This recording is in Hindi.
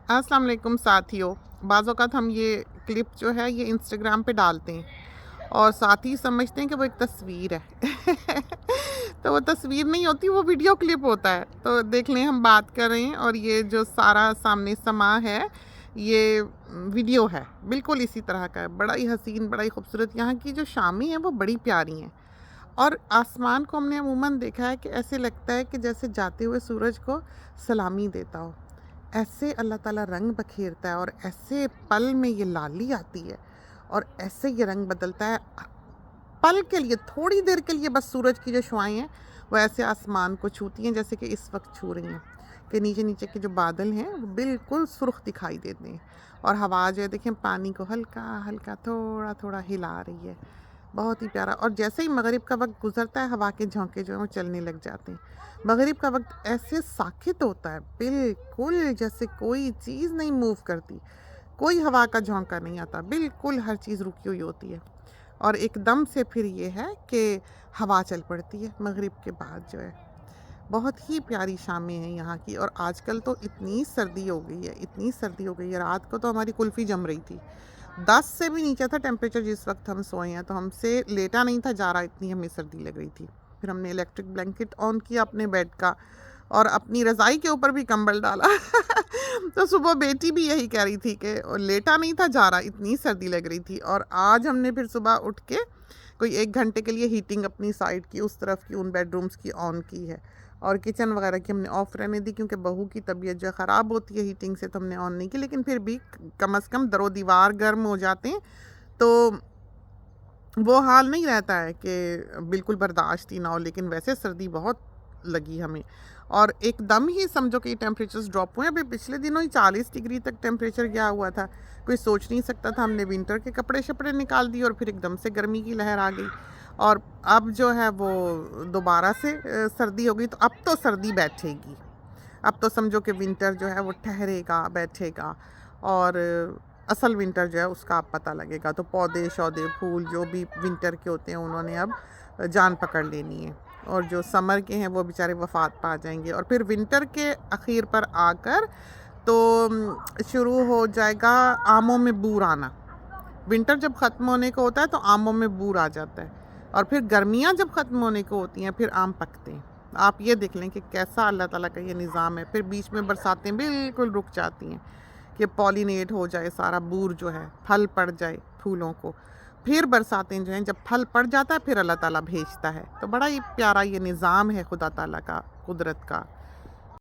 अस्सलाम वालेकुम साथियों। बाज़ औक़ात हम ये क्लिप जो है ये इंस्टाग्राम पे डालते हैं और साथी समझते हैं कि वो एक तस्वीर है। तो वो तस्वीर नहीं होती, वो वीडियो क्लिप होता है। तो देख लें, हम बात कर रहे हैं और ये जो सारा सामने समा है ये वीडियो है, बिल्कुल इसी तरह का है। बड़ा ही हसीन, बड़ा ही खूबसूरत। यहाँ की जो शामें हैं वो बड़ी प्यारी हैं और आसमान को हमने अमूमन देखा है कि ऐसे लगता है कि जैसे जाते हुए सूरज को सलामी देता हो। ऐसे अल्लाह ताला रंग बखेरता है और ऐसे पल में ये लाली आती है और ऐसे ये रंग बदलता है। पल के लिए, थोड़ी देर के लिए बस सूरज की जो शुआएं हैं वो ऐसे आसमान को छूती हैं जैसे कि इस वक्त छू रही हैं, कि नीचे नीचे के जो बादल हैं वो बिल्कुल सुर्ख दिखाई देते हैं और हवा जो है देखें पानी को हल्का हल्का थोड़ा थोड़ा हिला रही है। बहुत ही प्यारा। और जैसे ही मगरिब का वक्त गुजरता है हवा के झोंके जो हैं वो चलने लग जाते हैं। मगरिब का वक्त ऐसे साकित होता है, बिल्कुल जैसे कोई चीज़ नहीं मूव करती, कोई हवा का झोंका नहीं आता, बिल्कुल हर चीज़ रुकी हुई होती है। और एकदम से फिर ये है कि हवा चल पड़ती है मगरिब के बाद जो है। बहुत ही प्यारी शामें हैं यहाँ की। और आजकल तो इतनी सर्दी हो गई है, इतनी सर्दी हो गई है। रात को तो हमारी कुल्फ़ी जम रही थी। 10 से भी नीचे था टेम्परेचर जिस वक्त हम सोए हैं, तो हमसे लेटा नहीं था जा रहा, इतनी हमें सर्दी लग रही थी। फिर हमने इलेक्ट्रिक ब्लैंकेट ऑन किया अपने बेड का और अपनी रज़ाई के ऊपर भी कंबल डाला। तो सुबह बेटी भी यही कह रही थी कि लेटा नहीं था जा रहा, इतनी सर्दी लग रही थी। और आज हमने फिर सुबह उठ के कोई 1 घंटे के लिए हीटिंग अपनी साइड की, उस तरफ की, उन बेडरूम्स की ऑन की है और किचन वगैरह की हमने ऑफ़ रहने दी, क्योंकि बहू की तबीयत जो ख़राब होती है हीटिंग से, तो हमने ऑन नहीं की। लेकिन फिर भी कम से कम दरो दीवार गर्म हो जाते हैं तो वो हाल नहीं रहता है कि बिल्कुल बर्दाश्त ही ना हो। लेकिन वैसे सर्दी बहुत लगी हमें और एकदम ही समझो कि टेम्परेचर्स ड्रॉप हुए। अभी पिछले दिनों ही 40 डिग्री तक टेम्परेचर गया हुआ था, कोई सोच नहीं सकता था। हमने विंटर के कपड़े शपड़े निकाल दिए और फिर एकदम से गर्मी की लहर आ गई और अब जो है वो दोबारा से सर्दी हो गई। तो अब तो सर्दी बैठेगी, अब तो समझो कि विंटर जो है वो ठहरेगा, बैठेगा और असल विंटर जो है उसका अब पता लगेगा। तो पौधे शौधे फूल जो भी विंटर के होते हैं उन्होंने अब जान पकड़ लेनी है और जो समर के हैं वो बेचारे वफात पा जाएंगे। और फिर विंटर के आखिर पर आकर तो शुरू हो जाएगा आमों में बूर आना। विंटर जब ख़त्म होने को होता है तो आमों में बूर आ जाता है और फिर गर्मियाँ जब ख़त्म होने को होती हैं फिर आम पकते हैं। आप ये देख लें कि कैसा अल्लाह ताला का ये निज़ाम है। फिर बीच में बरसातें बिल्कुल रुक जाती हैं कि पॉलिनेट हो जाए सारा, बूर जो है फल पड़ जाए फूलों को। फिर बरसातें जो हैं जब फल पड़ जाता है फिर अल्लाह ताला भेजता है। तो बड़ा ही प्यारा ये निज़ाम है खुदा ताला का, कुदरत का।